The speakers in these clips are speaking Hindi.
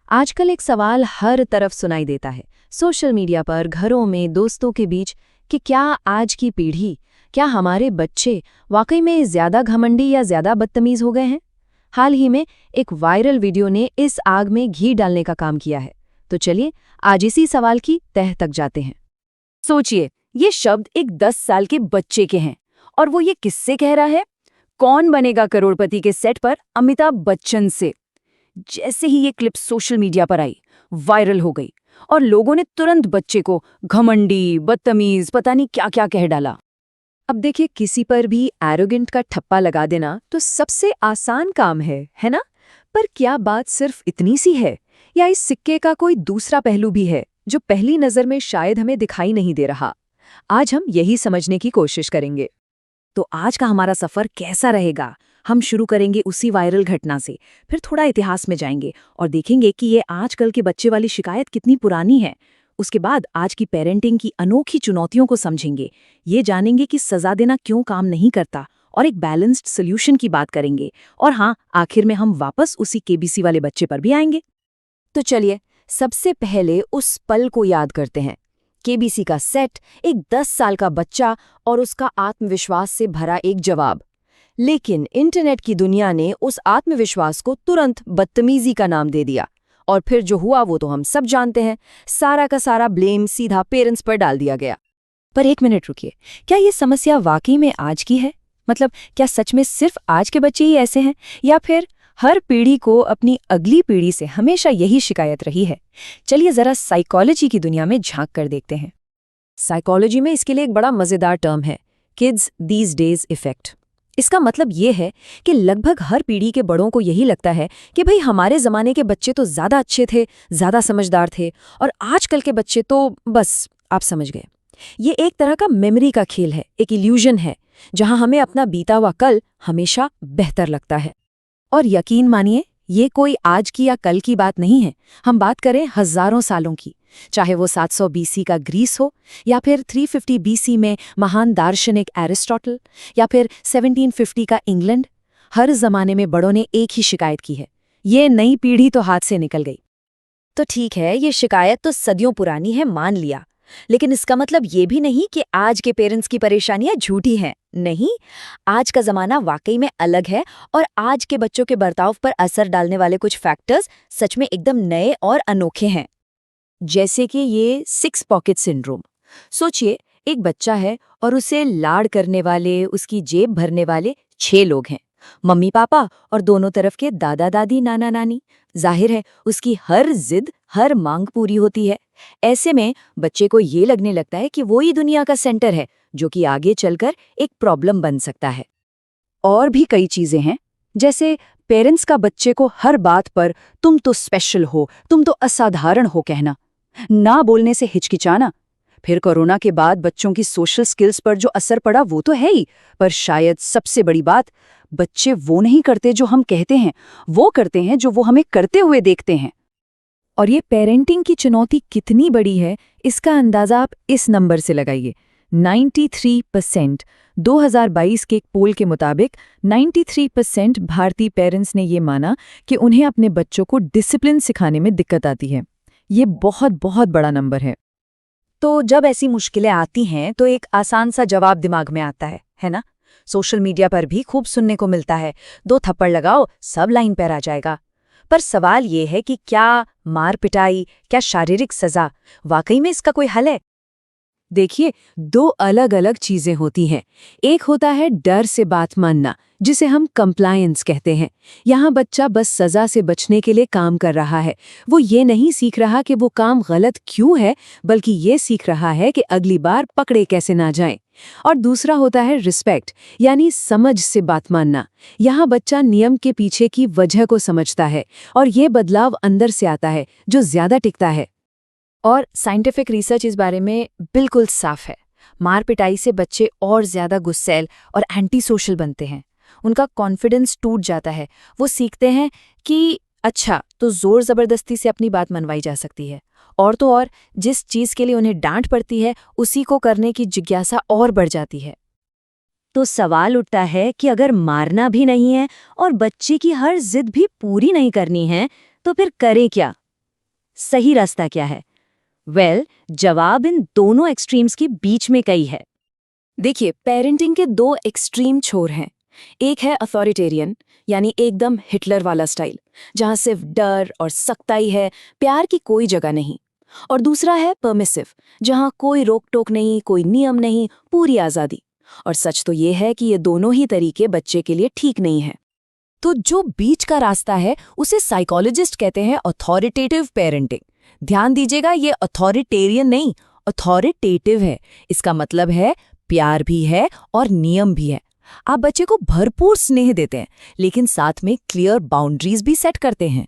आजकल एक सवाल हर तरफ सुनाई देता है, सोशल मीडिया पर, घरों में, दोस्तों के बीच, कि क्या आज की पीढ़ी, क्या हमारे बच्चे वाकई में ज़्यादा घमंडी या ज़्यादा बदतमीज़ हो गए हैं? हाल ही में एक वायरल वीडियो ने इस आग में घी डालने का काम किया है। तो चलिए आज इसी सवाल की तह तक जाते हैं। सोचिए, ये शब्द एक 10 साल के बच्चे के हैं और वो ये किससे कह रहा है? कौन बनेगा करोड़पति के सेट पर अमिताभ बच्चन से। जैसे ही ये क्लिप सोशल मीडिया पर आई, वायरल हो गई और लोगों ने तुरंत बच्चे को घमंडी, बदतमीज, पता नहीं क्या-क्या कह डाला। अब देखिए, किसी पर भी एरोगेंट का ठप्पा लगा देना तो सबसे आसान काम है ना? पर क्या बात सिर्फ इतनी सी है, या इस सिक्के का कोई दूसरा पहलू भी है जो पहली नजर में शायद हमें दिखाई नहीं दे रहा? आज हम यही समझने की कोशिश करेंगे। तो आज का हमारा सफर कैसा रहेगा? हम शुरू करेंगे उसी वायरल घटना से, फिर थोड़ा इतिहास में जाएंगे और देखेंगे कि ये आजकल के बच्चे वाली शिकायत कितनी पुरानी है। उसके बाद आज की पेरेंटिंग की अनोखी चुनौतियों को समझेंगे, ये जानेंगे कि सजा देना क्यों काम नहीं करता और एक बैलेंस्ड सोल्यूशन की बात करेंगे। और हाँ, आखिर में हम वापस उसी केबीसी वाले बच्चे पर भी आएंगे। तो चलिए सबसे पहले उस पल को याद करते हैं। केबीसी का सेट, एक 10 साल का बच्चा और उसका आत्मविश्वास से भरा एक जवाब। लेकिन इंटरनेट की दुनिया ने उस आत्मविश्वास को तुरंत बदतमीजी का नाम दे दिया, और फिर जो हुआ वो तो हम सब जानते हैं। सारा का सारा ब्लेम सीधा पेरेंट्स पर डाल दिया गया। पर एक मिनट रुकिए, क्या ये समस्या वाकई में आज की है? मतलब क्या सच में सिर्फ आज के बच्चे ही ऐसे हैं, या फिर हर पीढ़ी को अपनी अगली पीढ़ी से हमेशा यही शिकायत रही है? चलिए जरा साइकोलॉजी की दुनिया में झांक कर देखते हैं। साइकोलॉजी में इसके लिए एक बड़ा मजेदार टर्म है, किड्स दीज डेज इफेक्ट। इसका मतलब ये है कि लगभग हर पीढ़ी के बड़ों को यही लगता है कि भाई हमारे ज़माने के बच्चे तो ज़्यादा अच्छे थे, ज़्यादा समझदार थे, और आजकल के बच्चे तो बस आप समझ गए। ये एक तरह का मेमोरी का खेल है, एक इल्यूजन है, जहां हमें अपना बीता हुआ कल हमेशा बेहतर लगता है। और यकीन मानिए, ये कोई आज की या कल की बात नहीं है। हम बात करें हजारों सालों की, चाहे वो 700 बीसी का ग्रीस हो, या फिर 350 बीसी में महान दार्शनिक एरिस्टोटल, या फिर 1750 का इंग्लैंड। हर जमाने में बड़ों ने एक ही शिकायत की है, ये नई पीढ़ी तो हाथ से निकल गई। तो ठीक है, ये शिकायत तो सदियों पुरानी है, मान लिया। लेकिन इसका मतलब ये भी नहीं कि आज के पेरेंट्स की परेशानियां झूठी हैं। नहीं, आज का जमाना वाकई में अलग है, और आज के बच्चों के बर्ताव पर असर डालने वाले कुछ फैक्टर्स सच में एकदम नए और अनोखे हैं। जैसे कि ये 6 पॉकेट सिंड्रोम। सोचिए, एक बच्चा है और उसे लाड करने वाले, उसकी जेब भरने वाले 6 लोग हैं। मम्मी पापा और दोनों तरफ के दादा दादी, नाना नानी। जाहिर है उसकी हर जिद, हर मांग पूरी होती है। ऐसे में बच्चे को ये लगने लगता है कि वो ही दुनिया का सेंटर है, जो कि आगे चलकर एक प्रॉब्लम बन सकता है। और भी कई चीजें हैं, जैसे पेरेंट्स का बच्चे को हर बात पर तुम तो स्पेशल हो, तुम तो असाधारण हो कहना, ना बोलने से हिचकिचाना। फिर कोरोना के बाद बच्चों की सोशल स्किल्स पर जो असर पड़ा वो तो है ही, पर शायद सबसे बड़ी बात, बच्चे वो नहीं करते जो हम कहते हैं, वो करते हैं जो वो हमें करते हुए देखते हैं। और ये पेरेंटिंग की चुनौती कितनी बड़ी है, इसका अंदाजा आप इस नंबर से लगाइए। 93%। 2022 के एक पोल के मुताबिक 93% भारतीय पेरेंट्स ने ये माना कि उन्हें अपने बच्चों को डिसिप्लिन सिखाने में दिक्कत आती है। ये बहुत बहुत बड़ा नंबर है। तो जब ऐसी मुश्किलें आती हैं तो एक आसान सा जवाब दिमाग में आता है ना? सोशल मीडिया पर भी खूब सुनने को मिलता है, 2 थप्पड़ लगाओ, सब लाइन पर आ जाएगा। पर सवाल ये है कि क्या मार पिटाई, क्या शारीरिक सजा वाकई में इसका कोई हल है? देखिए, 2 अलग अलग चीजें होती हैं। एक होता है डर से बात मानना, जिसे हम कंप्लायंस कहते हैं। यहाँ बच्चा बस सजा से बचने के लिए काम कर रहा है। वो ये नहीं सीख रहा कि वो काम गलत क्यों है, बल्कि ये सीख रहा है कि अगली बार पकड़े कैसे ना जाएं। और दूसरा होता है रिस्पेक्ट, यानी समझ से बात मानना। यहाँ बच्चा नियम के पीछे की वजह को समझता है, और ये बदलाव अंदर से आता है, जो ज्यादा टिकता है। और साइंटिफिक रिसर्च इस बारे में बिल्कुल साफ है। मार पिटाई से बच्चे और ज्यादा गुस्सैल और एंटी सोशल बनते हैं। उनका कॉन्फिडेंस टूट जाता है। वो सीखते हैं कि अच्छा, तो जोर जबरदस्ती से अपनी बात मनवाई जा सकती है। और तो और, जिस चीज के लिए उन्हें डांट पड़ती है, उसी को करने की जिज्ञासा और बढ़ जाती है। तो सवाल उठता है कि अगर मारना भी नहीं है और बच्चे की हर जिद भी पूरी नहीं करनी है, तो फिर करें क्या? सही रास्ता क्या है? जवाब इन दोनों एक्सट्रीम्स के बीच में कहीं है। देखिए, पेरेंटिंग के दो एक्सट्रीम छोर हैं। एक है अथॉरिटेरियन, यानी एकदम हिटलर वाला स्टाइल, जहां सिर्फ डर और सख्ताई है, प्यार की कोई जगह नहीं। और दूसरा है परमिसिव, जहां कोई रोक टोक नहीं, कोई नियम नहीं, पूरी आज़ादी। और सच तो ये है कि ये दोनों ही तरीके बच्चे के लिए ठीक नहीं हैं। तो जो बीच का रास्ता है उसे साइकोलॉजिस्ट कहते हैं अथॉरिटेटिव पेरेंटिंग। ध्यान दीजिएगा, ये अथॉरिटेरियन नहीं, अथॉरिटेटिव है। इसका मतलब है प्यार भी है और नियम भी है। आप बच्चे को भरपूर स्नेह देते हैं, लेकिन साथ में क्लियर बाउंड्रीज भी सेट करते हैं।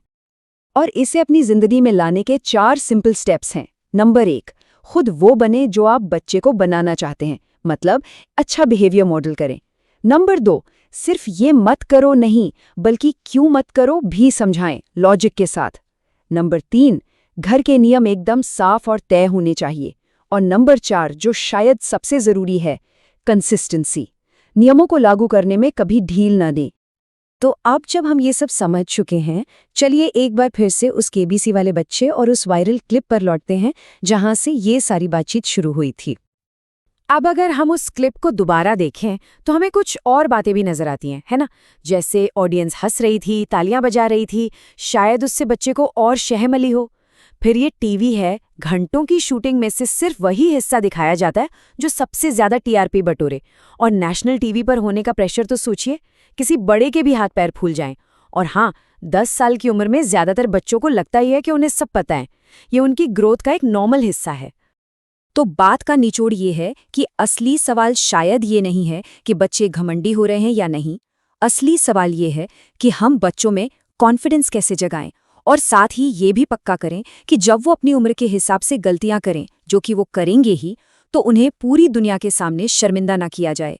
और इसे अपनी जिंदगी में लाने के 4 सिंपल स्टेप्स हैं। नंबर 1, खुद वो बने जो आप बच्चे को बनाना चाहते हैं, मतलब अच्छा बिहेवियर मॉडल करें। नंबर 2, सिर्फ ये मत करो नहीं, बल्कि क्यों मत करो भी समझाएं, लॉजिक के साथ। नंबर 3, घर के नियम एकदम साफ और तय होने चाहिए। और नंबर 4, जो शायद सबसे जरूरी है, कंसिस्टेंसी। नियमों को लागू करने में कभी ढील न दें। तो अब जब हम ये सब समझ चुके हैं, चलिए एक बार फिर से उस केबीसी वाले बच्चे और उस वायरल क्लिप पर लौटते हैं जहां से ये सारी बातचीत शुरू हुई थी। अब अगर हम उस क्लिप को दोबारा देखें तो हमें कुछ और बातें भी नजर आती हैं, है ना? जैसे ऑडियंस हंस रही थी, तालियां बजा रही थी, शायद उससे बच्चे को और शह मिली हो। फिर ये टीवी है, घंटों की शूटिंग में से सिर्फ वही हिस्सा दिखाया जाता है जो सबसे ज्यादा टीआरपी बटोरे। और नेशनल टीवी पर होने का प्रेशर तो सोचिए, किसी बड़े के भी हाथ पैर फूल जाएं। और हाँ, 10 साल की उम्र में ज्यादातर बच्चों को लगता ही है कि उन्हें सब पता है। ये उनकी ग्रोथ का एक नॉर्मल हिस्सा है। तो बात का निचोड़ ये है कि असली सवाल शायद ये नहीं है कि बच्चे घमंडी हो रहे हैं या नहीं। असली सवाल ये है कि हम बच्चों में कॉन्फिडेंस कैसे जगाएं, और साथ ही ये भी पक्का करें कि जब वो अपनी उम्र के हिसाब से गलतियां करें, जो कि वो करेंगे ही, तो उन्हें पूरी दुनिया के सामने शर्मिंदा ना किया जाए।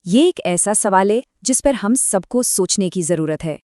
ये एक ऐसा सवाल है जिस पर हम सबको सोचने की जरूरत है।